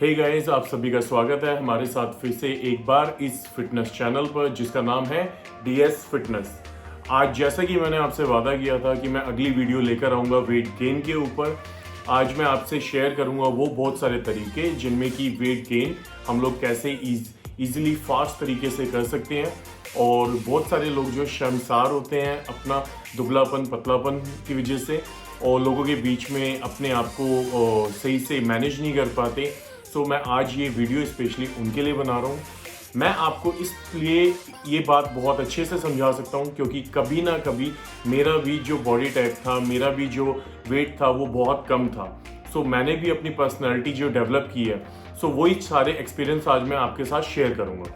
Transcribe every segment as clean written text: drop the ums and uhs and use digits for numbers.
Hey guys, आप सभी का स्वागत है हमारे साथ फिर से एक बार इस फिटनेस चैनल पर जिसका नाम है DS फिटनेस। आज जैसा कि मैंने आपसे वादा किया था कि मैं अगली वीडियो लेकर आऊँगा वेट गेन के ऊपर। आज मैं आपसे शेयर करूँगा वो बहुत सारे तरीके जिनमें कि वेट गेन हम लोग कैसे ईजिली फास्ट तरीके से कर सकते हैं। और बहुत सारे लोग जो शर्मसार होते हैं अपना दुबलापन पतलापन की वजह से और लोगों के बीच में अपने आप को सही से मैनेज नहीं कर पाते। सो मैं आज ये वीडियो स्पेशली उनके लिए बना रहा हूँ। मैं आपको इसलिए ये बात बहुत अच्छे से समझा सकता हूँ क्योंकि कभी ना कभी मेरा भी जो बॉडी टाइप था, मेरा भी जो वेट था वो बहुत कम था। सो मैंने भी अपनी पर्सनैलिटी जो डेवलप की है, सो वही सारे एक्सपीरियंस आज मैं आपके साथ शेयर करूँगा।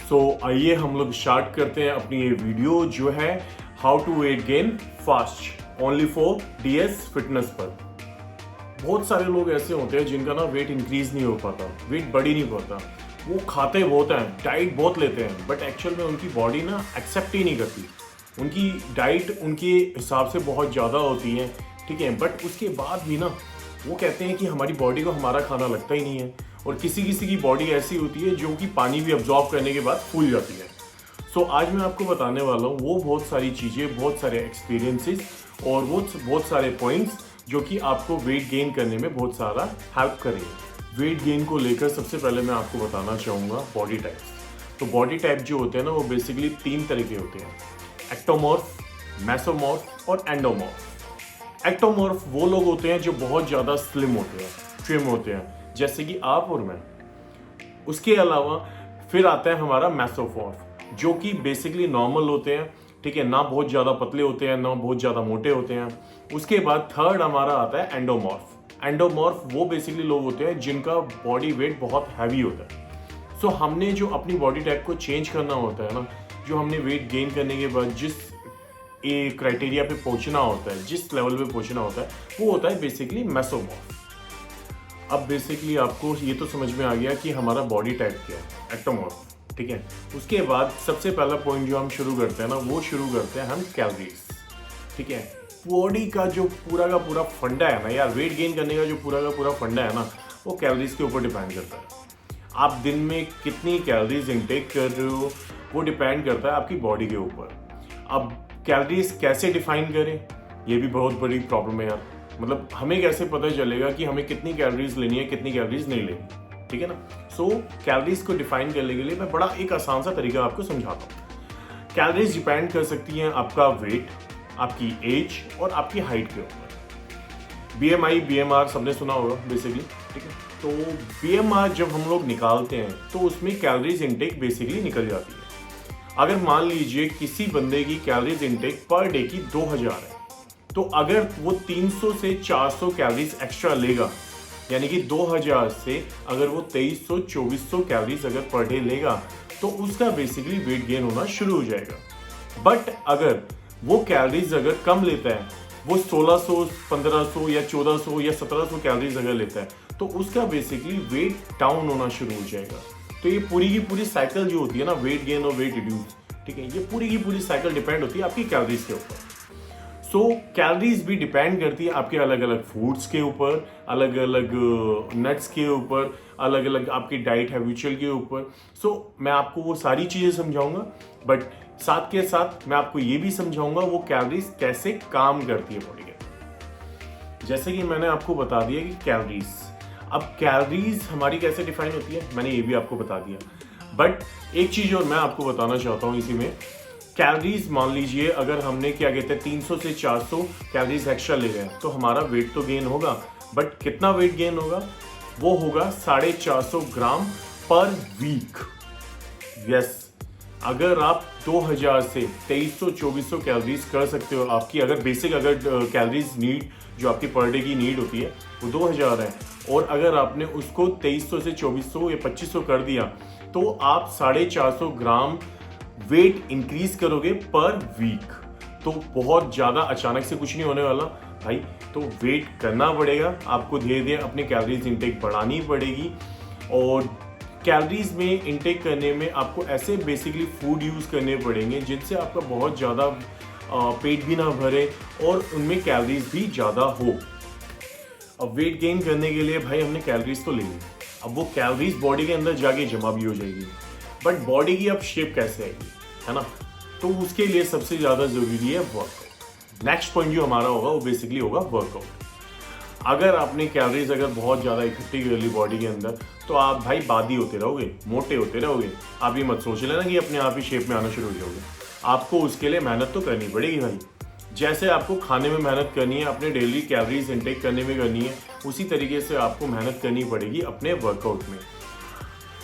सो आइए हम लोग स्टार्ट करते हैं अपनी ये वीडियो जो है how to weight gain fast only for DS fitness पर। बहुत सारे लोग ऐसे होते हैं जिनका ना वेट इंक्रीज नहीं हो पाता, वेट बढ़ ही नहीं पाता। वो खाते बहुत हैं, डाइट बहुत लेते हैं, बट एक्चुअल में उनकी बॉडी ना एक्सेप्ट ही नहीं करती। उनकी डाइट उनके हिसाब से बहुत ज़्यादा होती है, ठीक है, बट उसके बाद भी ना वो कहते हैं कि हमारी बॉडी को हमारा खाना लगता ही नहीं है। और किसी किसी की बॉडी ऐसी होती है जो कि पानी भी अब्जॉर्ब करने के बाद फूल जाती है। सो आज मैं आपको बताने वाला हूँ वो बहुत सारी चीज़ें, बहुत सारे एक्सपीरियंसेस और वो बहुत सारे पॉइंट्स जो कि आपको वेट गेन करने में बहुत सारा हेल्प करेंगे। वेट गेन को लेकर सबसे पहले मैं आपको बताना चाहूँगा बॉडी टाइप्स। तो बॉडी टाइप जो होते हैं ना वो बेसिकली 3 तरह के होते हैं, एक्टोमॉर्फ, मेसोमॉर्फ और एंडोमॉर्फ। एक्टोमॉर्फ वो लोग होते हैं जो बहुत ज़्यादा स्लिम होते हैं, ट्रिम होते हैं, जैसे कि आप और मैं। उसके अलावा फिर आता है हमारा मेसोमॉर्फ जो कि बेसिकली नॉर्मल होते हैं, ठीक है, ना बहुत ज़्यादा पतले होते हैं ना बहुत ज़्यादा मोटे होते हैं। उसके बाद थर्ड हमारा आता है एंडोमॉर्फ। एंडोमॉर्फ वो बेसिकली लोग होते हैं जिनका बॉडी वेट बहुत हैवी होता है। सो हमने जो अपनी बॉडी टाइप को चेंज करना होता है ना, जो हमने वेट गेन करने के बाद जिस क्राइटेरिया पे पहुंचना होता है, जिस लेवल पे पहुंचना होता है, वो होता है बेसिकली मेसोमॉर्फ। अब बेसिकली आपको ये तो समझ में आ गया कि हमारा बॉडी टाइप क्या है, एक्टोमॉर्फ, ठीक है। उसके बाद सबसे पहला पॉइंट जो हम शुरू करते हैं ना, वो शुरू करते हैं हम कैलोरीज, ठीक है। बॉडी का जो पूरा का पूरा फंडा है ना यार, वेट गेन करने का जो पूरा का पूरा फंडा है ना, वो कैलोरीज के ऊपर डिपेंड करता है। आप दिन में कितनी कैलोरीज इनटेक कर रहे हो वो डिपेंड करता है आपकी बॉडी के ऊपर। अब कैलोरीज कैसे डिफाइन करें, ये भी बहुत बड़ी प्रॉब्लम है यार। मतलब हमें कैसे पता चलेगा कि हमें कितनी कैलोरीज लेनी है, कितनी कैलोरीज नहीं लेनी, ठीक है ना। सो कैलोरीज को डिफाइन करने के लिए मैं बड़ा एक आसान सा तरीका आपको समझाता हूँ। कैलोरीज डिपेंड कर सकती हैं आपका वेट, आपकी एज और आपकी हाइट के ऊपर। BMI BMR सबने सुना होगा बेसिकली, ठीक है। तो BMR जब हम लोग निकालते हैं तो उसमें कैलोरीज इनटेक बेसिकली निकल जाती है। अगर मान लीजिए किसी बंदे की कैलोरीज इनटेक पर डे की 2000 है, तो अगर वो 300 से 400 कैलोरीज एक्स्ट्रा लेगा, यानी कि 2000 से अगर वो 2300-2400 कैलोरीज अगर पर डे लेगा, तो उसका बेसिकली वेट गेन होना शुरू हो जाएगा। बट अगर वो कैलोरीज अगर कम लेता है, वो 1600, 1500 या 1400 या 1700 कैलोरीज अगर लेता है, तो उसका बेसिकली वेट डाउन होना शुरू हो जाएगा। तो ये पूरी की पूरी साइकिल जो होती है ना, वेट गेन और वेट रिड्यूस, ठीक है, ये पूरी की पूरी साइकिल डिपेंड होती है आपकी कैलोरीज के ऊपर। सो कैलोरीज भी डिपेंड करती है आपके अलग अलग फूड्स के ऊपर, अलग अलग नट्स के ऊपर, अलग अलग आपकी डाइट हैबिचुअल के ऊपर। सो मैं आपको वो सारी चीज़ें समझाऊंगा, बट साथ के साथ मैं आपको ये भी समझाऊंगा वो कैलोरीज कैसे काम करती है बॉडी के। जैसे कि मैंने आपको बता दिया कि कैलोरीज, अब कैलोरीज हमारी कैसे डिफाइन होती है मैंने ये भी आपको बता दिया। बट एक चीज़ और मैं आपको बताना चाहता हूँ इसी में, कैलोरीज मान लीजिए अगर हमने क्या कहते हैं 300 से 400 कैलोरीज एक्स्ट्रा ले गए तो हमारा वेट तो गेन होगा, बट कितना वेट गेन होगा, वो होगा 450 ग्राम पर वीक। यस, अगर आप 2000 से 2300-2400 कैलोरीज कर सकते हो, आपकी अगर बेसिक अगर कैलोरीज नीड जो आपकी पर डे की नीड होती है वो 2000 है, और अगर आपने उसको 2300 से 2400 या 2500 कर दिया, तो आप 450 ग्राम वेट इंक्रीज करोगे पर वीक। तो बहुत ज़्यादा अचानक से कुछ नहीं होने वाला भाई, तो वेट करना पड़ेगा आपको, धीरे धीरे अपनी कैलोरीज इंटेक बढ़ानी पड़ेगी। और कैलोरीज में इंटेक करने में आपको ऐसे बेसिकली फूड यूज़ करने पड़ेंगे जिनसे आपका बहुत ज़्यादा पेट भी ना भरे और उनमें कैलोरीज भी ज़्यादा हो। अब वेट गेन करने के लिए भाई हमने कैलोरीज तो लेनी, अब वो कैलोरीज बॉडी के अंदर जाके जमा भी हो जाएगी, बट बॉडी की अब शेप कैसे आएगी, है ना। तो उसके लिए सबसे ज़्यादा ज़रूरी है वर्कआउट। नेक्स्ट पॉइंट जो हमारा होगा वो बेसिकली होगा वर्कआउट। अगर आपने कैलोरीज अगर बहुत ज़्यादा इकट्ठी कर ली बॉडी के अंदर, तो आप भाई बादी होते रहोगे, मोटे होते रहोगे। आप ये मत सोच लेना कि अपने आप ही शेप में आना शुरू हो जाओगे। आपको उसके लिए मेहनत तो करनी पड़ेगी भाई। जैसे आपको खाने में मेहनत करनी है, अपने डेली कैलोरीज इनटेक करने में करनी है, उसी तरीके से आपको मेहनत करनी पड़ेगी अपने वर्कआउट में।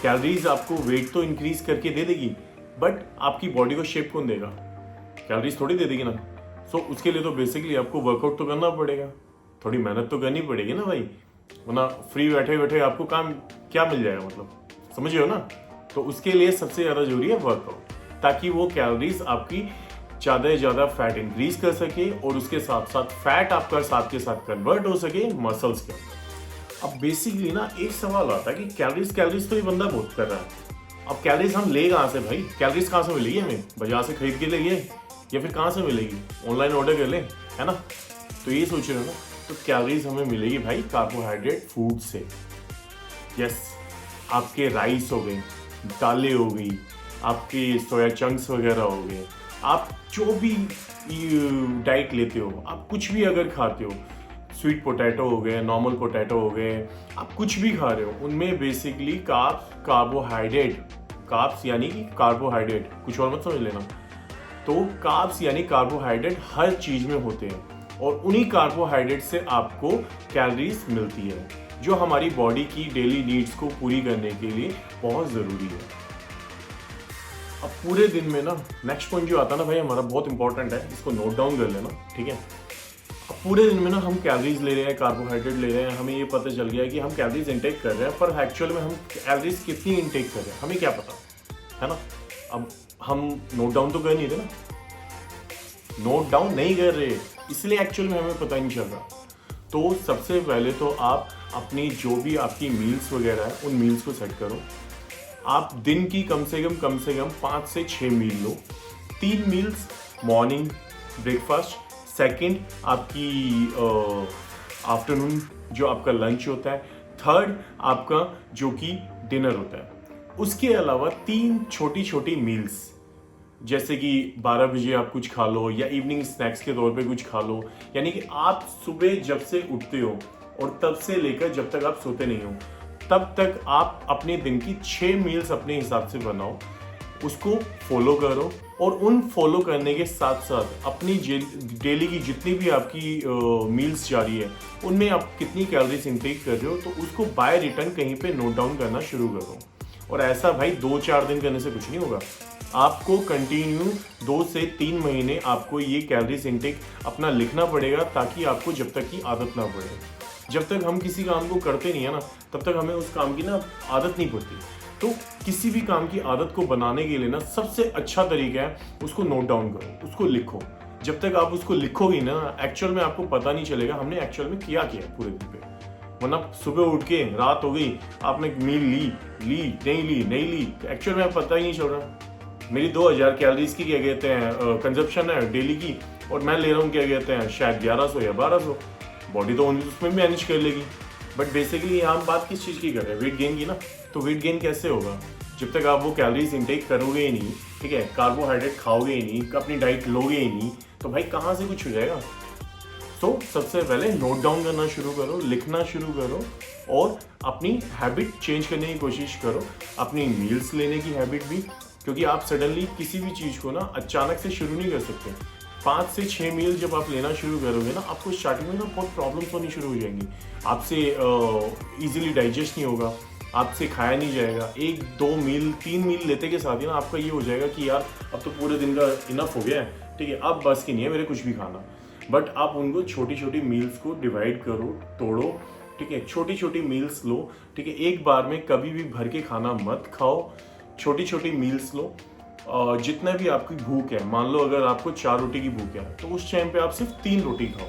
कैलोरीज आपको वेट तो इंक्रीज करके दे देगी, बट आपकी बॉडी को शेप कौन देगा? कैलोरीज थोड़ी दे देगी ना। सो उसके लिए तो बेसिकली आपको वर्कआउट तो करना पड़ेगा, थोड़ी मेहनत तो करनी पड़ेगी ना भाई, वरना फ्री बैठे बैठे आपको काम क्या मिल जाएगा, मतलब समझ रहे हो ना। तो उसके लिए सबसे ज़्यादा जरूरी है वर्कआउट, ताकि वो कैलोरीज आपकी ज़्यादा से ज़्यादा फैट इंक्रीज कर सके और उसके साथ साथ फैट आपका साथ के साथ कन्वर्ट हो सके मसल्स के। अब बेसिकली ना एक सवाल आता है कि कैलोरीज तो ये बंदा बहुत कर रहा है, अब कैलोरीज हम ले कहाँ से भाई? कैलोरीज कहाँ से मिलेगी हमें? बाजार से खरीद के लेंगे या फिर कहाँ से मिलेगी? ऑनलाइन ऑर्डर कर लें, है ना। तो ये सोच रहे हो ना, तो कैलोरीज हमें मिलेगी भाई कार्बोहाइड्रेट फूड से। यस, आपके राइस हो गए, दालें हो गई, आपके सोया चंक्स वगैरह हो गए, आप जो भी डाइट लेते हो, आप कुछ भी अगर खाते हो, स्वीट पोटैटो हो गए, नॉर्मल पोटैटो हो गए, आप कुछ भी खा रहे हो, उनमें बेसिकली कार्ब्स यानी कि कार्बोहाइड्रेट, कुछ और मत समझ लेना। तो कार्ब्स यानी कार्बोहाइड्रेट हर चीज में होते हैं और उन्हीं कार्बोहाइड्रेट से आपको कैलोरीज मिलती है, जो हमारी बॉडी की डेली नीड्स को पूरी करने के लिए बहुत ज़रूरी है। अब पूरे दिन में ना, नेक्स्ट पॉइंट जो आता है ना भाई हमारा, बहुत इंपॉर्टेंट है, इसको नोट डाउन कर लेना, ठीक है। अब पूरे दिन में ना हम कैलोरीज ले रहे हैं, कार्बोहाइड्रेट ले रहे हैं, हमें ये पता चल गया है कि हम कैलोरीज इंटेक कर रहे हैं, पर एक्चुअल में हम कैलोरीज कितनी इंटेक कर रहे हैं हमें क्या पता, है ना। अब हम नोट डाउन तो कर नहीं रहे ना, नोट डाउन नहीं कर रहे, इसलिए एक्चुअल में हमें पता नहीं चल रहा। तो सबसे पहले तो आप अपनी जो भी आपकी मील्स वगैरह है, उन मील्स को सेट करो। आप दिन की कम से कम 5 से 6 मील लो। 3 मील्स मॉर्निंग ब्रेकफास्ट, सेकंड आपकी आफ्टरनून जो आपका लंच होता है, थर्ड आपका जो कि डिनर होता है। उसके अलावा 3 छोटी छोटी मील्स, जैसे कि 12 बजे आप कुछ खा लो या इवनिंग स्नैक्स के तौर पे कुछ खा लो। यानी कि आप सुबह जब से उठते हो और तब से लेकर जब तक आप सोते नहीं हो, तब तक आप अपने दिन की 6 मील्स अपने हिसाब से बनाओ, उसको फॉलो करो। और उन फॉलो करने के साथ साथ अपनी डेली की जितनी भी आपकी मील्स जा रही है, उनमें आप कितनी कैलोरीज इंटेक कर रहे हो, तो उसको बाय रिटर्न कहीं पे नोट डाउन करना शुरू करो। और ऐसा भाई 2-4 दिन करने से कुछ नहीं होगा, आपको कंटिन्यू 2 से 3 महीने आपको ये कैलोरीज इंटेक अपना लिखना पड़ेगा, ताकि आपको जब तक की आदत ना पड़े। जब तक हम किसी काम को करते नहीं है ना, तब तक हमें उस काम की ना आदत नहीं पड़ती। तो किसी भी काम की आदत को बनाने के लिए ना सबसे अच्छा तरीका है उसको नोट डाउन करो, उसको लिखो। जब तक आप उसको लिखोगे ना, एक्चुअल में आपको पता नहीं चलेगा हमने एक्चुअल में किया पूरे दिन पे। वरना सुबह उठ के रात हो गई, आपने मील नहीं ली, एक्चुअल में पता ही नहीं चल रहा। मेरी 2000 कैलोरीज की क्या कहते हैं कंजप्शन है डेली की, और मैं ले रहा हूँ क्या कहते हैं शायद 1100 या 1200। बॉडी तो उसमें मैनेज कर लेगी, बट बेसिकली हम बात किस चीज़ की कर रहे हैं? वेट गेन की ना। तो वेट गेन कैसे होगा? जब तक आप वो कैलोरीज इंटेक करोगे ही नहीं, ठीक है, कार्बोहाइड्रेट खाओगे ही नहीं, अपनी डाइट लोगे ही नहीं, तो भाई कहाँ से कुछ हो जाएगा। तो सबसे पहले नोट डाउन करना शुरू करो, लिखना शुरू करो और अपनी हैबिट चेंज करने की कोशिश करो, अपनी मील्स लेने की हैबिट भी, क्योंकि आप सडनली किसी भी चीज़ को ना अचानक से शुरू नहीं कर सकते। 5 से 6 मील जब आप लेना शुरू करोगे ना, आपको स्टार्टिंग में ना बहुत प्रॉब्लम्स होनी शुरू हो जाएंगी। आपसे इजीली डाइजेस्ट नहीं होगा, आपसे खाया नहीं जाएगा। 1-2 मील 3 मील लेते के साथ ही ना आपका ये हो जाएगा कि यार अब तो पूरे दिन का इनफ हो गया है, ठीक है, अब बस की नहीं है मेरे कुछ भी खाना। बट आप उनको छोटी छोटी मील्स को डिवाइड करो, तोड़ो, ठीक है, छोटी छोटी मील्स लो, ठीक है। एक बार में कभी भी भर के खाना मत खाओ, छोटी छोटी मील्स लो। जितना भी आपकी भूख है, मान लो अगर आपको 4 रोटी की भूख है, तो उस टाइम पे आप सिर्फ 3 रोटी खाओ।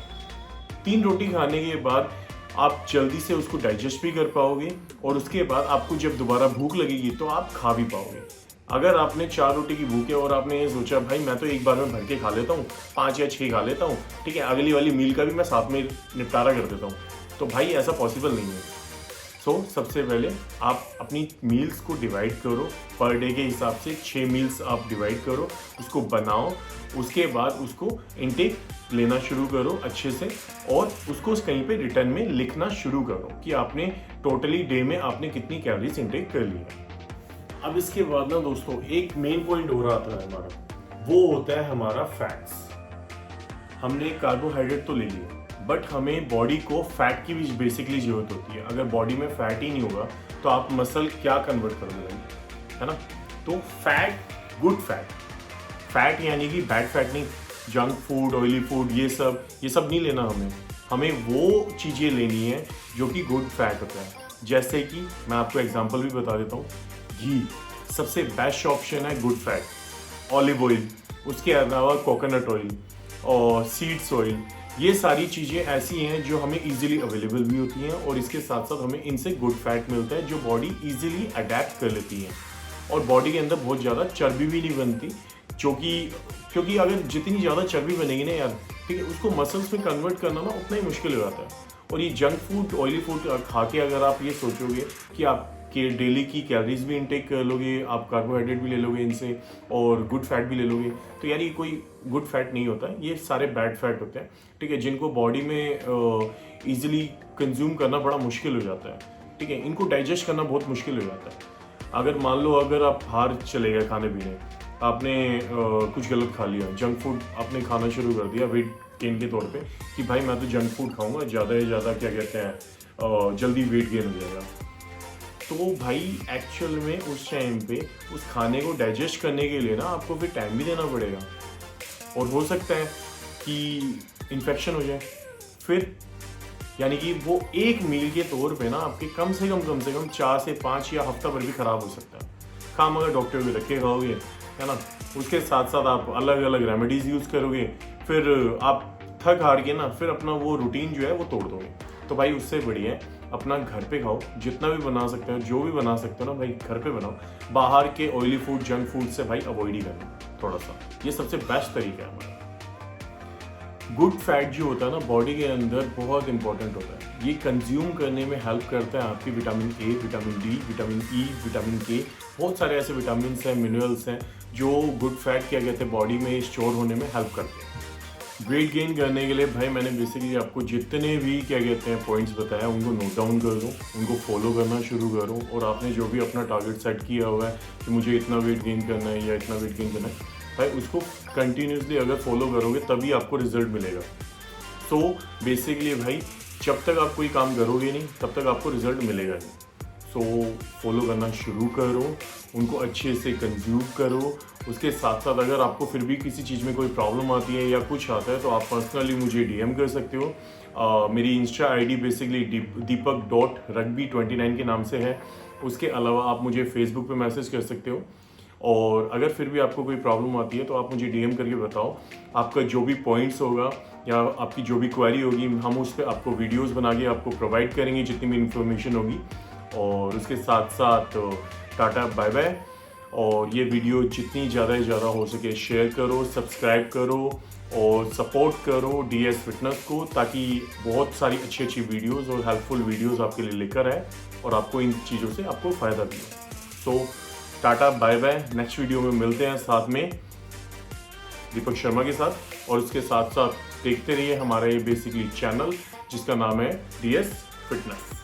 3 रोटी खाने के बाद आप जल्दी से उसको डाइजेस्ट भी कर पाओगे, और उसके बाद आपको जब दोबारा भूख लगेगी तो आप खा भी पाओगे। अगर आपने 4 रोटी की भूख है और आपने ये सोचा भाई मैं तो एक बार में भर के खा लेता हूँ, 5 या 6 खा लेता हूँ, ठीक है, अगली वाली मील का भी मैं साथ में निपटारा कर देता हूँ, तो भाई ऐसा पॉसिबल नहीं है। सो सबसे पहले आप अपनी मील्स को डिवाइड करो, पर डे के हिसाब से 6 मील्स आप डिवाइड करो, उसको बनाओ, उसके बाद उसको इनटेक लेना शुरू करो अच्छे से, और उसको कहीं पे रिटर्न में लिखना शुरू करो कि आपने टोटली डे में आपने कितनी कैलोरीज इनटेक कर ली है। अब इसके बाद ना दोस्तों एक मेन पॉइंट हो रहा था हमारा, वो होता है हमारा फैट्स। हमने कार्बोहाइड्रेट तो ले लिया, बट हमें बॉडी को फैट की भी बेसिकली जरूरत होती है। अगर बॉडी में फैट ही नहीं होगा तो आप मसल क्या कन्वर्ट करोगे, है ना। तो फैट, गुड फैट, फैट यानी कि बैड फैट नहीं, जंक फूड, ऑयली फूड, ये सब नहीं लेना हमें वो चीज़ें लेनी है जो कि गुड फैट होता है। जैसे कि मैं आपको एग्जांपल भी बता देता हूँ, घी सबसे बेस्ट ऑप्शन है गुड फैट, ऑलिव ऑयल, उसके अलावा कोकोनट ऑयल और सीड्स ऑयल, ये सारी चीज़ें ऐसी हैं जो हमें इजीली अवेलेबल भी होती हैं, और इसके साथ साथ हमें इनसे गुड फैट मिलता है जो बॉडी इजीली अडेप्ट कर लेती है, और बॉडी के अंदर बहुत ज़्यादा चर्बी भी नहीं बनती, क्योंकि अगर जितनी ज़्यादा चर्बी बनेगी ना यार, ठीक है, उसको मसल्स में कन्वर्ट करना ना उतना ही मुश्किल हो जाता है। और ये जंक फूड, ऑयली फूड खा के अगर आप ये सोचोगे कि आप कि डेली की कैलोरीज भी इनटेक कर लोगे, आप कार्बोहाइड्रेट भी ले लोगे इनसे और गुड फैट भी ले लोगे, तो यार ये कोई गुड फैट नहीं होता है, ये सारे बैड फैट होते हैं, ठीक है, जिनको बॉडी में ईजिली कंज्यूम करना बड़ा मुश्किल हो जाता है, ठीक है, इनको डाइजेस्ट करना बहुत मुश्किल हो जाता है। अगर मान लो अगर आप बाहर चले गए खाने पीने, आपने कुछ गलत खा लिया, जंक फूड आपने खाना शुरू कर दिया वेट गेन के तौर पे कि भाई मैं तो जंक फूड खाऊंगा, ज़्यादा से ज़्यादा क्या कहते हैं जल्दी वेट गेन हो जाएगा, तो भाई एक्चुअल में उस टाइम पे उस खाने को डाइजेस्ट करने के लिए ना आपको फिर टाइम भी देना पड़ेगा, और हो सकता है कि इन्फेक्शन हो जाए फिर, यानी कि वो एक मील के तौर पे ना आपके कम से कम 4 से 5 या हफ्ता भर भी ख़राब हो सकता है। काम अगर डॉक्टर को रख के खाओगे, है ना, उसके साथ साथ आप अलग अलग रेमेडीज़ यूज़ करोगे, फिर आप थक हार के ना फिर अपना वो रूटीन जो है वो तोड़ दोगे। तो भाई उससे बढ़िया है अपना घर पे खाओ, जितना भी बना सकते हो, जो भी बना सकते हो ना भाई घर पे बनाओ, बाहर के ऑयली फूड, जंक फूड से भाई अवॉइड ही करना थोड़ा सा, ये सबसे बेस्ट तरीका है हमारा। गुड फैट जो होता है ना बॉडी के अंदर बहुत इंपॉर्टेंट होता है, ये कंज्यूम करने में हेल्प करता है आपकी vitamin A, vitamin D, vitamin E, vitamin के, बहुत सारे ऐसे विटामिन हैं, मिनरल्स हैं जो गुड फैट क्या कहते हैं बॉडी में स्टोर होने में हेल्प करते हैं। वेट गेन करने के लिए भाई मैंने बेसिकली आपको जितने भी क्या कहते हैं पॉइंट्स बताया उनको नोट डाउन कर दो, उनको फॉलो करना शुरू करो, और आपने जो भी अपना टारगेट सेट किया हुआ है कि मुझे इतना वेट गेन करना है या इतना वेट गेन करना है, भाई उसको कंटिन्यूसली अगर फॉलो करोगे तभी आपको रिजल्ट मिलेगा। सो बेसिकली भाई जब तक आप कोई काम करोगे नहीं तब तक आपको रिजल्ट मिलेगा नहीं। सो फॉलो करना शुरू करो, उनको अच्छे से कंज्यूम करो, उसके साथ साथ अगर आपको फिर भी किसी चीज़ में कोई प्रॉब्लम आती है या कुछ आता है तो आप पर्सनली मुझे डीएम कर सकते हो। मेरी इंस्टा आईडी बेसिकली deepak.rugby29 के नाम से है। उसके अलावा आप मुझे फेसबुक पे मैसेज कर सकते हो, और अगर फिर भी आपको कोई प्रॉब्लम आती है तो आप मुझे डीएम करके बताओ, आपका जो भी पॉइंट्स होगा या आपकी जो भी क्वेरी होगी हम उस पर आपको वीडियोज़ बना के आपको प्रोवाइड करेंगे जितनी भी इंफॉर्मेशन होगी। और उसके साथ साथ टाटा बाय बाय, और ये वीडियो जितनी ज़्यादा से ज़्यादा हो सके शेयर करो, सब्सक्राइब करो और सपोर्ट करो डीएस फिटनेस को, ताकि बहुत सारी अच्छी अच्छी वीडियोस और हेल्पफुल वीडियोस आपके लिए लेकर आए और आपको इन चीज़ों से आपको फ़ायदा भी हो। So tata bye bye, next video में मिलते हैं साथ में दीपक शर्मा के साथ, और उसके साथ साथ देखते रहिए हमारा ये बेसिकली चैनल जिसका नाम है डीएस फिटनेस।